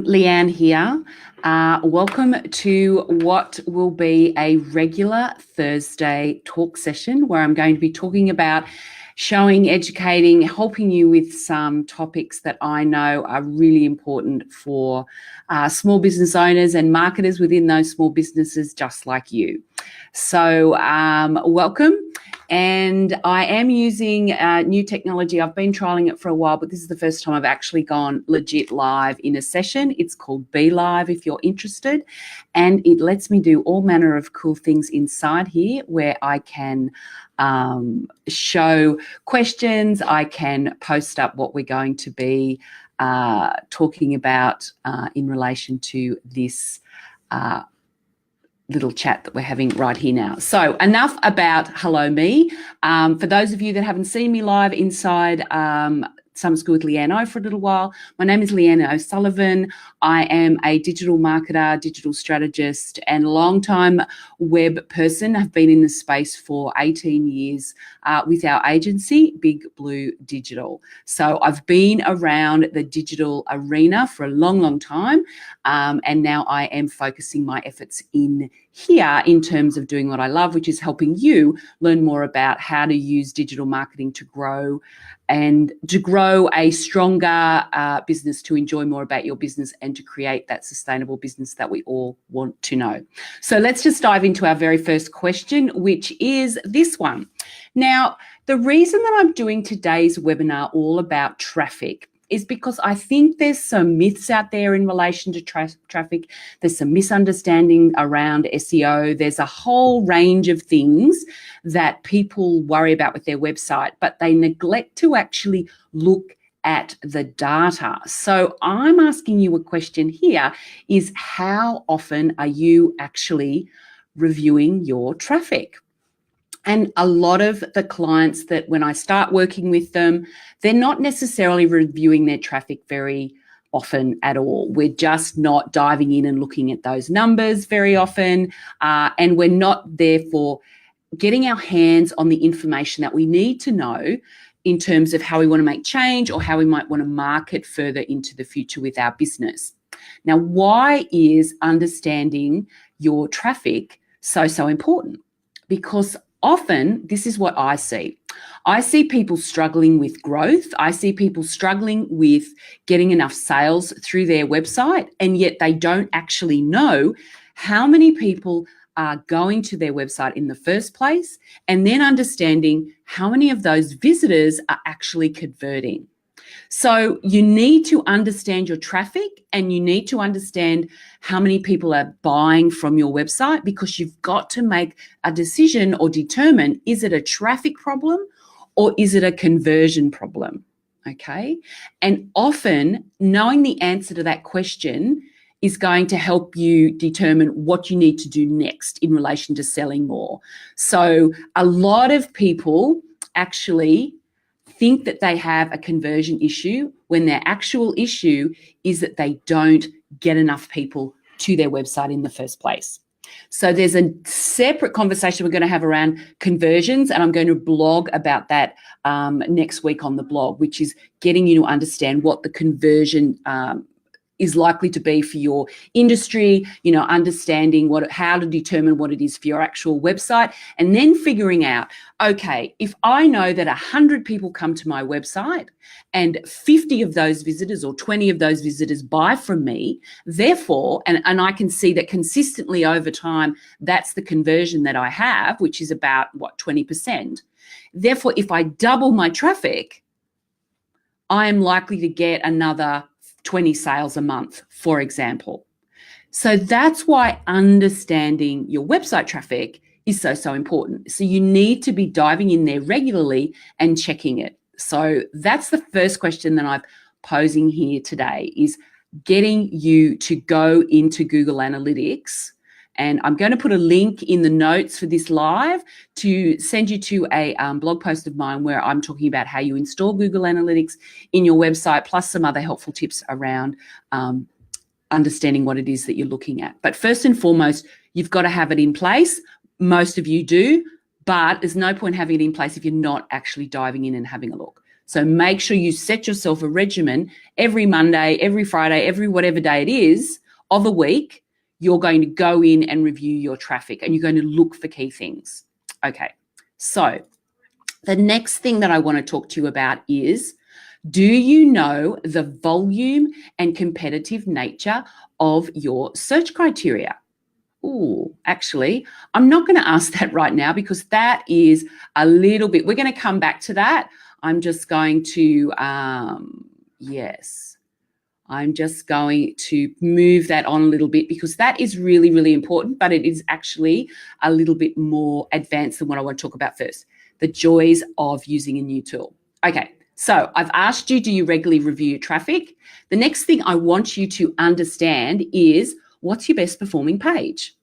Leanne here. Welcome to what will be a regular Thursday talk session where I'm going to be talking about showing, educating, helping you with some topics that I know are really important for small business owners and marketers within those small businesses just like you. So welcome. And I am using new technology. I've been trialing it for a while, but this is the first time I've actually gone legit live in a session. It's called Be Live if you're interested. And it lets me do all manner of cool things inside here where I can show questions. I can post up what we're going to be talking about in relation to this little chat that we're having right here now. So enough about Hello Me. For those of you that haven't seen me live inside Summer School with Leanne O for a little while, my name is Leanne O'Sullivan. I am a digital marketer, digital strategist, and long-time web person. I've been in the space for 18 years with our agency, Big Blue Digital. So I've been around the digital arena for a long, long time, and now I am focusing my efforts in here in terms of doing what I love, which is helping you learn more about how to use digital marketing to grow and to grow a stronger business, to enjoy more about your business and to create that sustainable business that we all want to know. So let's just dive into our very first question, which is this one. Now, the reason that I'm doing today's webinar all about traffic is because I think there's some myths out there in relation to traffic. There's some misunderstanding around SEO. There's a whole range of things that people worry about with their website, but they neglect to actually look at the data. So I'm asking you a question here is how often are you actually reviewing your traffic? And a lot of the clients that when I start working with them, they're not necessarily reviewing their traffic very often at all. We're just not diving in and looking at those numbers very often. And we're not therefore getting our hands on the information that we need to know in terms of how we want to make change or how we might want to market further into the future with our business. Now, why is understanding your traffic so important? Because often, this is what I see. I see people struggling with growth. I see people struggling with getting enough sales through their website, and yet they don't actually know how many people are going to their website in the first place, and then understanding how many of those visitors are actually converting. So you need to understand your traffic and you need to understand how many people are buying from your website, because you've got to make a decision or determine, is it a traffic problem or is it a conversion problem? Okay. And often knowing the answer to that question is going to help you determine what you need to do next in relation to selling more. So a lot of people actually think that they have a conversion issue when their actual issue is that they don't get enough people to their website in the first place. So there's a separate conversation we're going to have around conversions, and I'm going to blog about that next week on the blog, which is getting you to understand what the conversion is likely to be for your industry, understanding how to determine what it is for your actual website, and then figuring out, okay, if I know that 100 people come to my website and 50 of those visitors or 20 of those visitors buy from me, therefore, and I can see that consistently over time, that's the conversion that I have, which is about, 20%. Therefore, if I double my traffic, I am likely to get another 20 sales a month, for example. So that's why understanding your website traffic is so important. So you need to be diving in there regularly and checking it. So that's the first question that I'm posing here today, is getting you to go into Google Analytics. And I'm going to put a link in the notes for this live to send you to a blog post of mine where I'm talking about how you install Google Analytics in your website, plus some other helpful tips around understanding what it is that you're looking at. But first and foremost, you've got to have it in place. Most of you do, but there's no point having it in place if you're not actually diving in and having a look. So make sure you set yourself a regimen every Monday, every Friday, every whatever day it is of a week. You're going to go in and review your traffic and you're going to look for key things. Okay, so the next thing that I want to talk to you about is, do you know the volume and competitive nature of your search criteria? Oh, actually, I'm not going to ask that right now because that is a little bit, we're going to come back to that. I'm just going to, yes, I'm just going to move that on a little bit because that is really, really important, but it is actually a little bit more advanced than what I want to talk about first, the joys of using a new tool. Okay, so I've asked you, do you regularly review your traffic? The next thing I want you to understand is, what's your best performing page?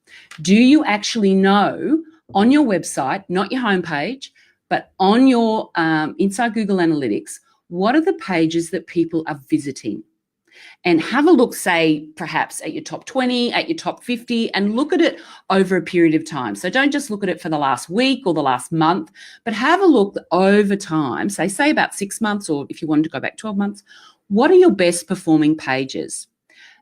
Do you actually know on your website, not your homepage, but on your inside Google Analytics, what are the pages that people are visiting? And have a look, say, perhaps at your top 20, at your top 50, and look at it over a period of time. So don't just look at it for the last week or the last month, but have a look over time, say about 6 months, or if you wanted to go back 12 months, what are your best performing pages?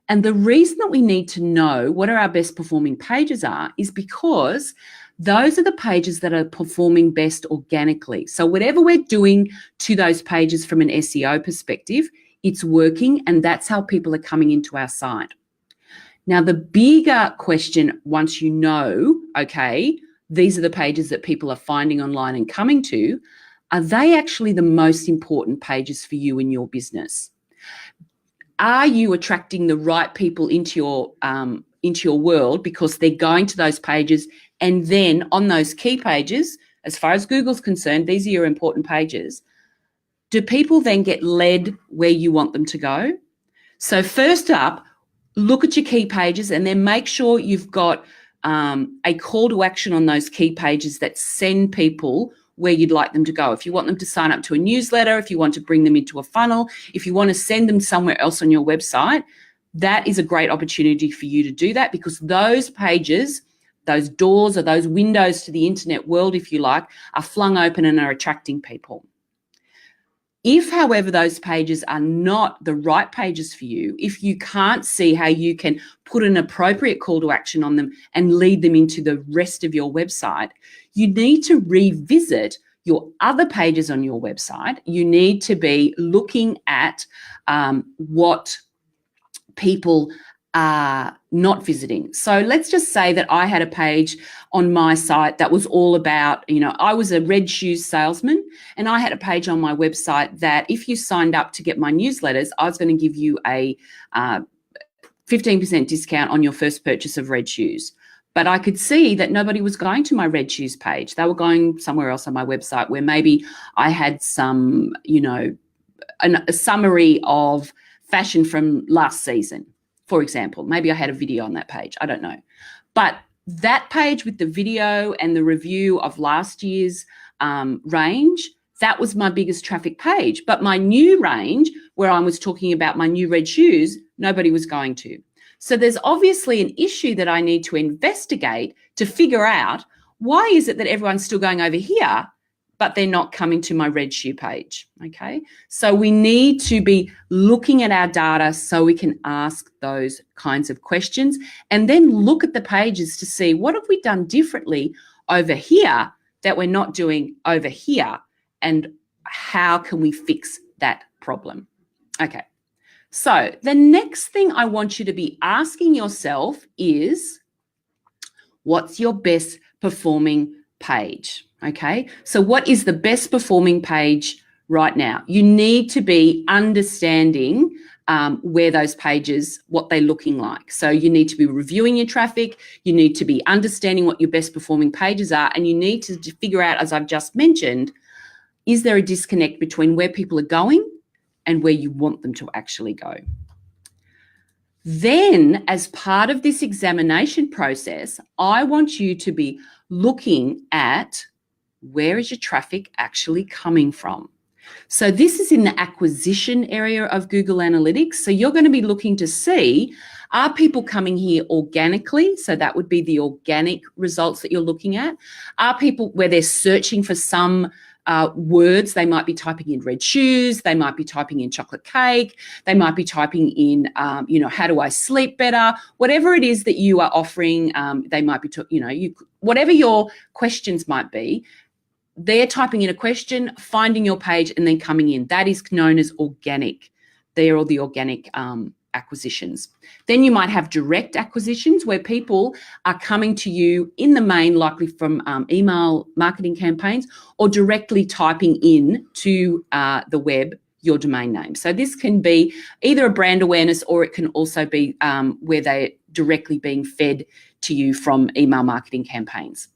And the reason that we need to know what our best performing pages are is because those are the pages that are performing best organically. So whatever we're doing to those pages from an SEO perspective, it's working, and that's how people are coming into our site. Now, the bigger question, once you know, okay, these are the pages that people are finding online and coming to, are they actually the most important pages for you in your business? Are you attracting the right people into your world because they're going to those pages, and then on those key pages, as far as Google's concerned, these are your important pages. Do people then get led where you want them to go? So first up, look at your key pages and then make sure you've got a call to action on those key pages that send people where you'd like them to go. If you want them to sign up to a newsletter, if you want to bring them into a funnel, if you want to send them somewhere else on your website, that is a great opportunity for you to do that, because those pages, those doors or those windows to the internet world, if you like, are flung open and are attracting people. If, however, those pages are not the right pages for you, if you can't see how you can put an appropriate call to action on them and lead them into the rest of your website, you need to revisit your other pages on your website. You need to be looking at what people are not visiting. So let's just say that I had a page on my site that was all about, I was a red shoes salesman, and I had a page on my website that if you signed up to get my newsletters, I was going to give you a 15% discount on your first purchase of red shoes. But I could see that nobody was going to my red shoes page. They were going somewhere else on my website where maybe I had some, a summary of fashion from last season, for example. Maybe I had a video on that page. I don't know. But that page with the video and the review of last year's range, that was my biggest traffic page. But my new range, where I was talking about my new red shoes, nobody was going to. So there's obviously an issue that I need to investigate to figure out, why is it that everyone's still going over here, but they're not coming to my red shoe page, okay? So we need to be looking at our data so we can ask those kinds of questions, and then look at the pages to see, what have we done differently over here that we're not doing over here, and how can we fix that problem? Okay, so the next thing I want you to be asking yourself is, what's your best performing page? Okay, so what is the best performing page right now? You need to be understanding where those pages, what they're looking like. So you need to be reviewing your traffic, you need to be understanding what your best performing pages are, and you need to figure out, as I've just mentioned, is there a disconnect between where people are going and where you want them to actually go? Then, as part of this examination process, I want you to be looking at, where is your traffic actually coming from? So this is in the acquisition area of Google Analytics. So you're going to be looking to see, are people coming here organically? So that would be the organic results that you're looking at. Are people where they're searching for some words. They might be typing in red shoes. They might be typing in chocolate cake. They might be typing in, how do I sleep better? Whatever it is that you are offering, they might be, whatever your questions might be, they're typing in a question, finding your page, and then coming in. That is known as organic. They're all the organic acquisitions. Then you might have direct acquisitions where people are coming to you in the main, likely from email marketing campaigns, or directly typing in to the web your domain name. So this can be either a brand awareness, or it can also be where they're directly being fed to you from email marketing campaigns.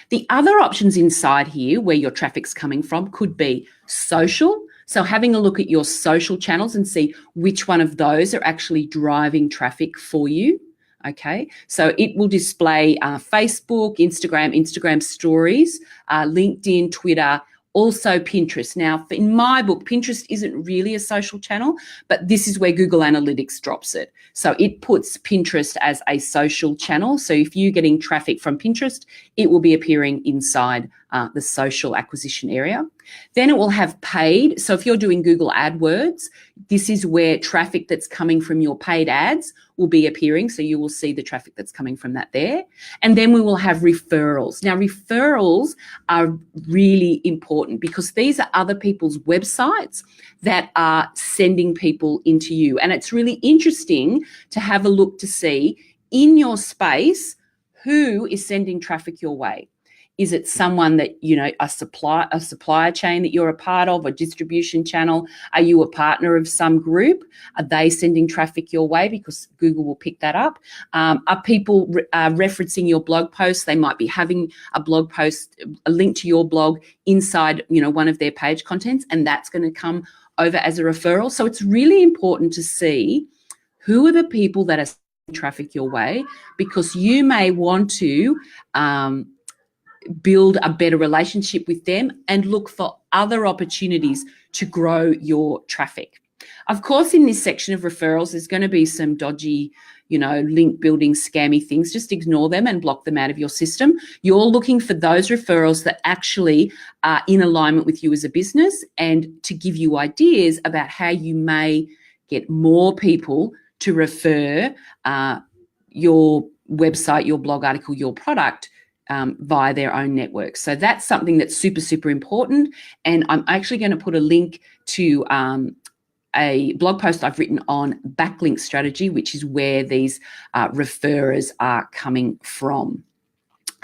The other options inside here where your traffic's coming from could be social. So having a look at your social channels and see which one of those are actually driving traffic for you. Okay, so it will display Facebook, Instagram stories, LinkedIn, Twitter, also Pinterest. Now, in my book, Pinterest isn't really a social channel, but this is where Google Analytics drops it. So it puts Pinterest as a social channel. So if you're getting traffic from Pinterest, it will be appearing inside the social acquisition area. Then it will have paid. So if you're doing Google AdWords, this is where traffic that's coming from your paid ads will be appearing. So you will see the traffic that's coming from that there. And then we will have referrals. Now, referrals are really important because these are other people's websites that are sending people into you. And it's really interesting to have a look to see in your space who is sending traffic your way. Is it someone that, a supplier chain that you're a part of, a distribution channel? Are you a partner of some group? Are they sending traffic your way? Because Google will pick that up. Are people referencing your blog posts? They might be having a blog post, a link to your blog inside, one of their page contents, and that's going to come over as a referral. So it's really important to see who are the people that are sending traffic your way, because you may want to build a better relationship with them and look for other opportunities to grow your traffic. Of course, in this section of referrals, there's going to be some dodgy, link building, scammy things. Just ignore them and block them out of your system. You're looking for those referrals that actually are in alignment with you as a business and to give you ideas about how you may get more people to refer your website, your blog article, your product via their own network. So that's something that's super, super important. And I'm actually going to put a link to a blog post I've written on backlink strategy, which is where these referrers are coming from.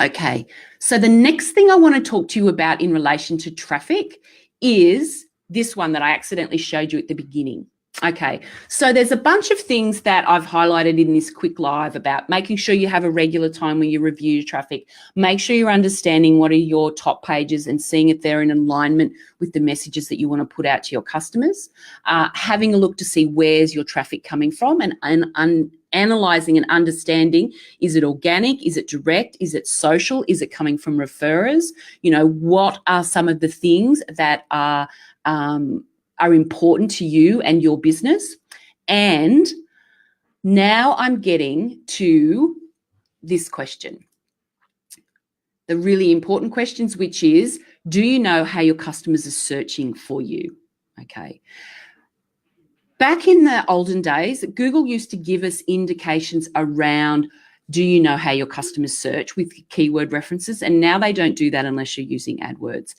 Okay, so the next thing I want to talk to you about in relation to traffic is this one that I accidentally showed you at the beginning. Okay, so there's a bunch of things that I've highlighted in this quick live about making sure you have a regular time when you review your traffic. Make sure you're understanding what are your top pages and seeing if they're in alignment with the messages that you want to put out to your customers. Having a look to see where's your traffic coming from and analysing and understanding, is it organic, is it direct, is it social, is it coming from referrers? What are some of the things that are important to you and your business? And now I'm getting to this question, the really important questions, which is, do you know how your customers are searching for you? Okay. Back in the olden days, Google used to give us indications around, do you know how your customers search with keyword references? And now they don't do that unless you're using AdWords,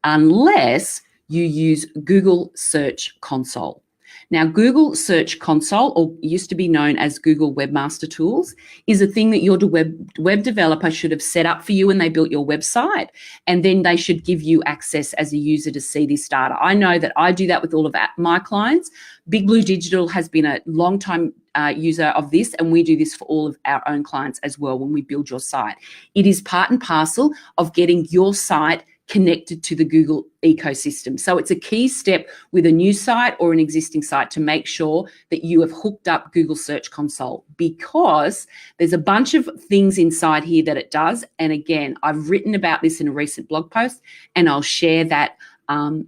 unless you use Google Search Console. Now, Google Search Console, or used to be known as Google Webmaster Tools, is a thing that your web developer should have set up for you when they built your website, and then they should give you access as a user to see this data. I know that I do that with all of my clients. Big Blue Digital has been a long-time user of this, and we do this for all of our own clients as well when we build your site. It is part and parcel of getting your site connected to the Google ecosystem. So it's a key step with a new site or an existing site to make sure that you have hooked up Google Search Console, because there's a bunch of things inside here that it does. And again, I've written about this in a recent blog post, and I'll share that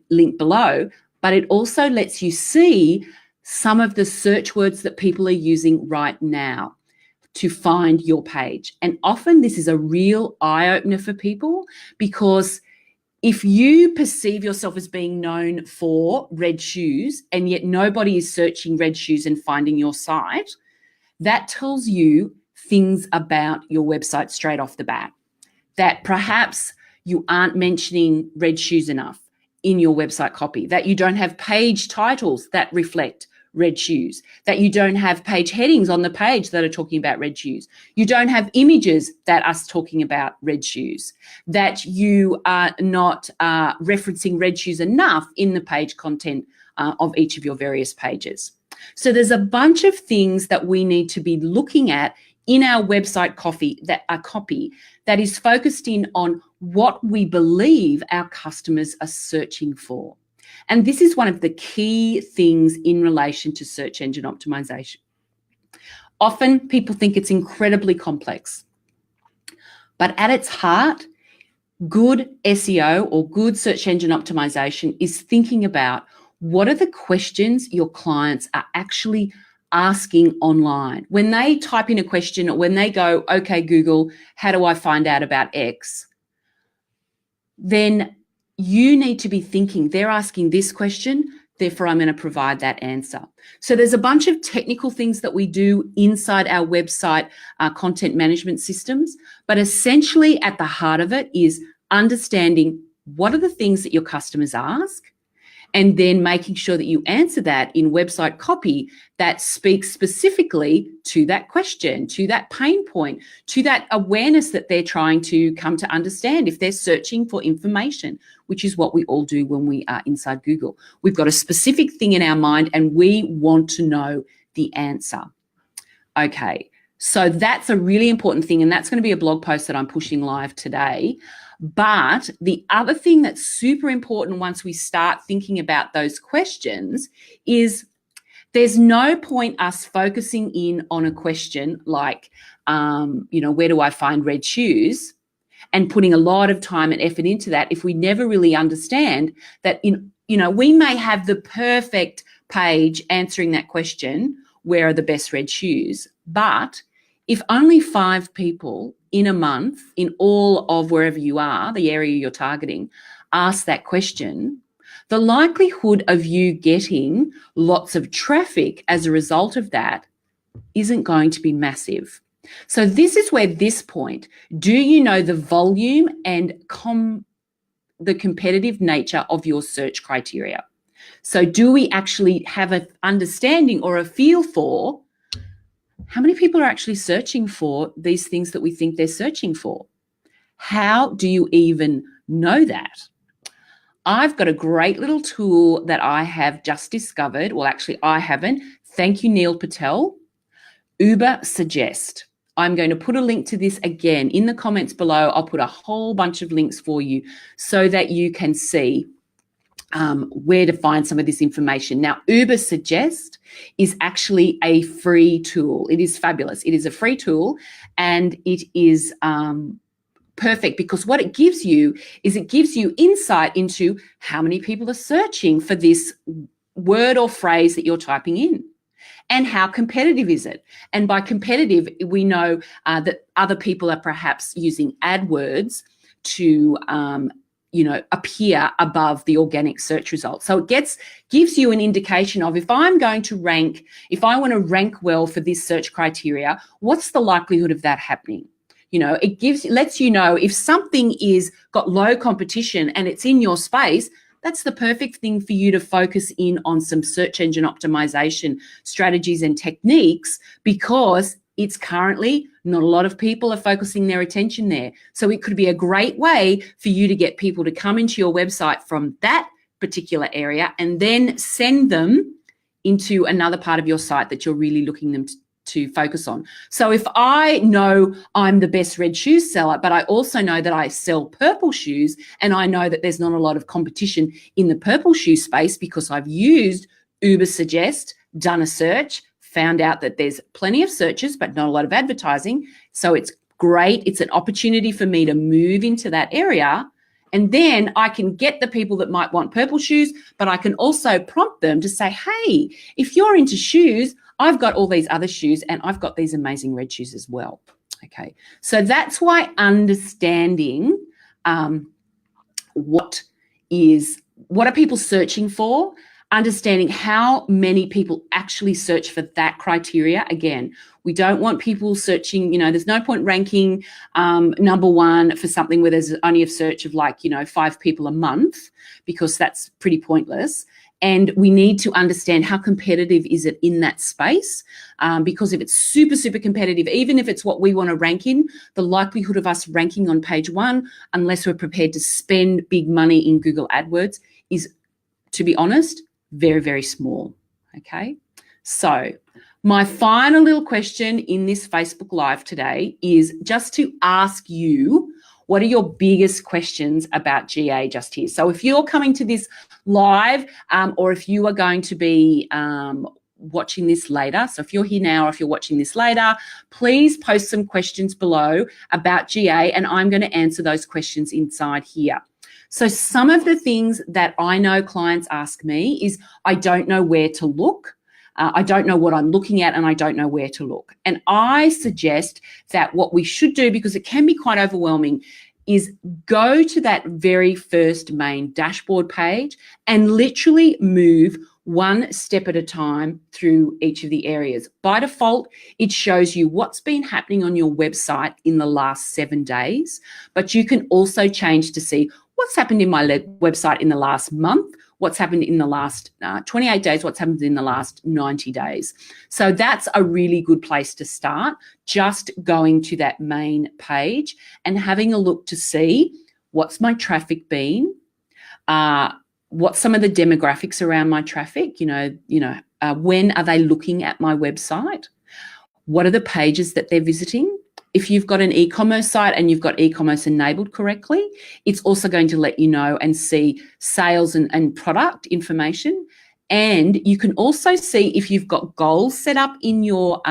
link below. But it also lets you see some of the search words that people are using right now to find your page. And often this is a real eye-opener for people, because If you perceive yourself as being known for red shoes and yet nobody is searching red shoes and finding your site, that tells you things about your website straight off the bat. That perhaps you aren't mentioning red shoes enough in your website copy, that you don't have page titles that reflect red shoes, that you don't have page headings on the page that are talking about red shoes, you don't have images that are talking about red shoes, that you are not referencing red shoes enough in the page content of each of your various pages. So there's a bunch of things that we need to be looking at in our website copy that is focused in on what we believe our customers are searching for. And this is one of the key things in relation to search engine optimization. Often people think it's incredibly complex, but at its heart, good SEO or good search engine optimization is thinking about what are the questions your clients are actually asking online. When they type in a question or when they go, okay, Google, how do I find out about X? Then you need to be thinking, they're asking this question, therefore I'm going to provide that answer. So there's a bunch of technical things that we do inside our website content management systems, but essentially at the heart of it is understanding what are the things that your customers ask, and then making sure that you answer that in website copy that speaks specifically to that question, to that pain point, to that awareness that they're trying to come to understand if they're searching for information, which is what we all do when we are inside Google. We've got a specific thing in our mind and we want to know the answer. Okay, so that's a really important thing, and that's going to be a blog post that I'm pushing live today. But the other thing that's super important once we start thinking about those questions is there's no point us focusing in on a question like, where do I find red shoes? And putting a lot of time and effort into that if we never really understand that, we may have the perfect page answering that question, where are the best red shoes? But if only 5 people in a month, in all of wherever you are, the area you're targeting, ask that question, the likelihood of you getting lots of traffic as a result of that isn't going to be massive. So this is where this point, do you know the volume and the competitive nature of your search criteria? So do we actually have an understanding or a feel for how many people are actually searching for these things that we think they're searching for? How do you even know that? I've got a great little tool that I have just discovered. Well, actually, I haven't. Thank you, Neil Patel. Ubersuggest. I'm going to put a link to this again in the comments below. I'll put a whole bunch of links for you so that you can see where to find some of this information. Now, Ubersuggest is actually a free tool. It is fabulous. It is a free tool, and it is perfect because what it gives you is it gives you insight into how many people are searching for this word or phrase that you're typing in. And how competitive is it? And by competitive, we know that other people are perhaps using AdWords to appear above the organic search results. So it gives you an indication of if I want to rank well for this search criteria, what's the likelihood of that happening? It lets you know if something is got low competition and it's in your space, that's the perfect thing for you to focus in on some search engine optimization strategies and techniques, because it's currently not a lot of people are focusing their attention there. So it could be a great way for you to get people to come into your website from that particular area and then send them into another part of your site that you're really looking them to focus on. So if I know I'm the best red shoes seller, but I also know that I sell purple shoes, and I know that there's not a lot of competition in the purple shoe space because I've used Ubersuggest, done a search, found out that there's plenty of searches but not a lot of advertising. So it's great. It's an opportunity for me to move into that area, and then I can get the people that might want purple shoes, but I can also prompt them to say, hey, if you're into shoes, I've got all these other shoes and I've got these amazing red shoes as well. Okay, so that's why understanding what are people searching for, understanding how many people actually search for that criteria. Again, we don't want people searching, there's no point ranking number one for something where there's only a search of 5 people a month, because that's pretty pointless. And we need to understand how competitive is it in that space, because if it's super, super competitive, even if it's what we want to rank in, the likelihood of us ranking on page 1, unless we're prepared to spend big money in Google AdWords, is, to be honest, very, very small. Okay. So my final little question in this Facebook Live today is just to ask you, what are your biggest questions about GA just here? So if you're coming to this live, or if you are going to be watching this later, so if you're here now or if you're watching this later, please post some questions below about GA, and I'm going to answer those questions inside here. So some of the things that I know clients ask me is, I don't know where to look. I don't know what I'm looking at, and I don't know where to look. And I suggest that what we should do, because it can be quite overwhelming, is go to that very first main dashboard page and literally move one step at a time through each of the areas. By default, it shows you what's been happening on your website in the last 7 days, but you can also change to see what's happened in my website in the last month, what's happened in the last 28 days, what's happened in the last 90 days. So that's a really good place to start, just going to that main page and having a look to see what's my traffic been, what's some of the demographics around my traffic, when are they looking at my website, what are the pages that they're visiting. If you've got an e-commerce site and you've got e-commerce enabled correctly, it's also going to let you know and see sales and product information. And you can also see if you've got goals set up in your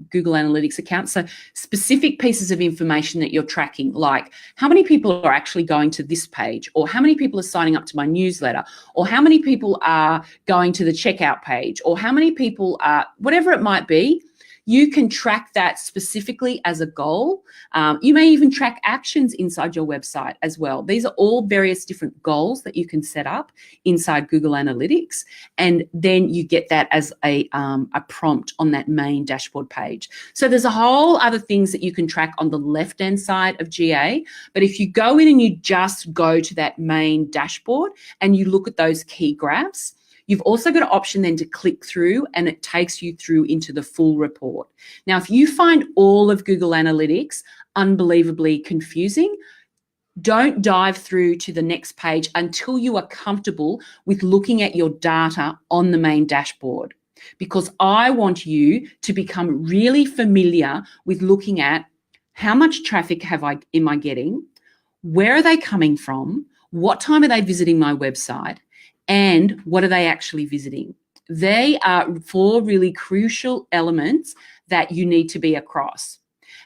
Google Analytics account. So specific pieces of information that you're tracking, like how many people are actually going to this page, or how many people are signing up to my newsletter, or how many people are going to the checkout page, or how many people are, whatever it might be. You can track that specifically as a goal. You may even track actions inside your website as well. These are all various different goals that you can set up inside Google Analytics, and then you get that as a prompt on that main dashboard page. So there's a whole other things that you can track on the left-hand side of GA, but if you go in and you just go to that main dashboard and you look at those key graphs, you've also got an option then to click through, and it takes you through into the full report. Now, if you find all of Google Analytics unbelievably confusing, don't dive through to the next page until you are comfortable with looking at your data on the main dashboard, because I want you to become really familiar with looking at how much traffic am I getting, where are they coming from, what time are they visiting my website, and what are they actually visiting. They are 4 really crucial elements that you need to be across.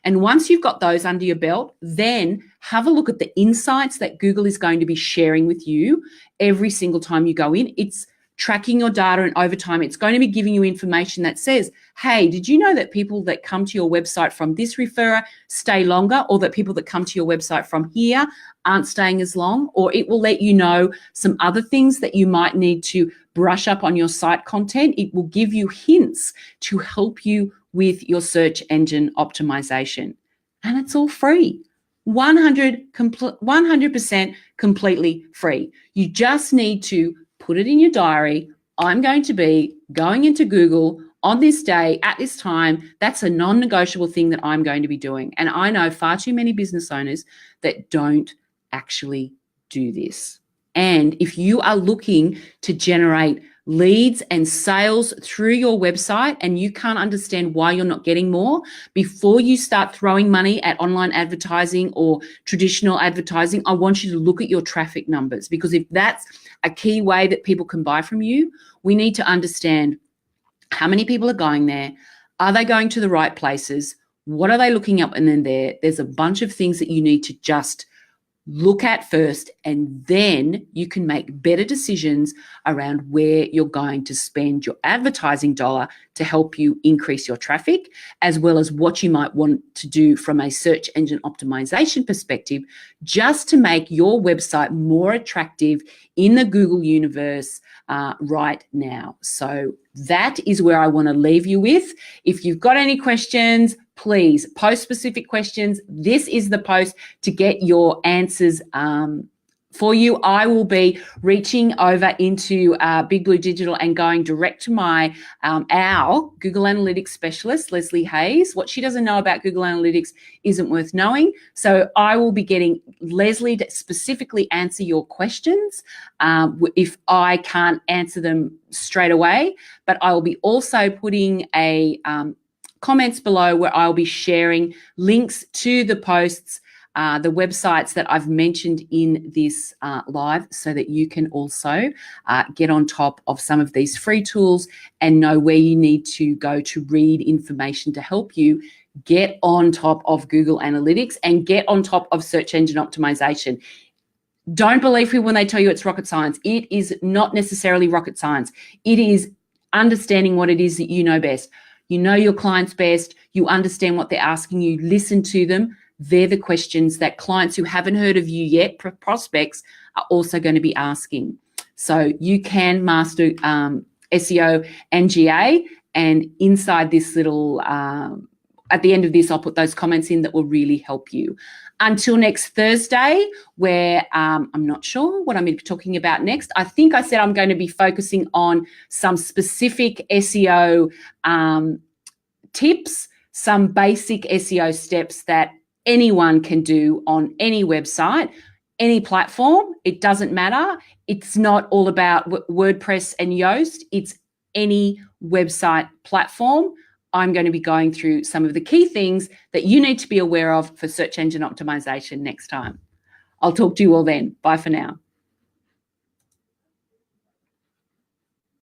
And once you've got those under your belt, then have a look at the insights that Google is going to be sharing with you every single time you go in. It's tracking your data, and over time, it's going to be giving you information that says, hey, did you know that people that come to your website from this referrer stay longer, or that people that come to your website from here aren't staying as long? Or it will let you know some other things that you might need to brush up on your site content. It will give you hints to help you with your search engine optimization. And it's all free. 100% completely free. You just need to put it in your diary. I'm going to be going into Google on this day at this time. That's a non-negotiable thing that I'm going to be doing. And I know far too many business owners that don't actually do this. And if you are looking to generate leads and sales through your website and you can't understand why you're not getting more, before you start throwing money at online advertising or traditional advertising, I want you to look at your traffic numbers, because if that's a key way that people can buy from you, we need to understand how many people are going there. Are they going to the right places? What are they looking up? And then there's a bunch of things that you need to just look at first, and then you can make better decisions around where you're going to spend your advertising dollar to help you increase your traffic, as well as what you might want to do from a search engine optimization perspective, just to make your website more attractive in the Google universe right now. So that is where I want to leave you with. If you've got any questions, please post specific questions. This is the post to get your answers for you. I will be reaching over into Big Blue Digital and going direct to my our Google Analytics specialist, Leslie Hayes. What she doesn't know about Google Analytics isn't worth knowing. So I will be getting Leslie to specifically answer your questions if I can't answer them straight away. But I will be also putting a comments below where I'll be sharing links to the posts, the websites that I've mentioned in this live, so that you can also get on top of some of these free tools and know where you need to go to read information to help you get on top of Google Analytics and get on top of search engine optimization. Don't believe people when they tell you it's rocket science. It is not necessarily rocket science. It is understanding what it is that you know best. You know your clients best, you understand what they're asking you, listen to them. They're the questions that clients who haven't heard of you yet, prospects, are also going to be asking. So you can master SEO and GA, and inside this little, at the end of this, I'll put those comments in that will really help you. Until next Thursday, where I'm not sure what I'm going to be talking about next. I think I said I'm going to be focusing on some specific SEO tips, some basic SEO steps that anyone can do on any website, any platform. It doesn't matter. It's not all about WordPress and Yoast. It's any website platform. I'm going to be going through some of the key things that you need to be aware of for search engine optimization next time. I'll talk to you all then. Bye for now.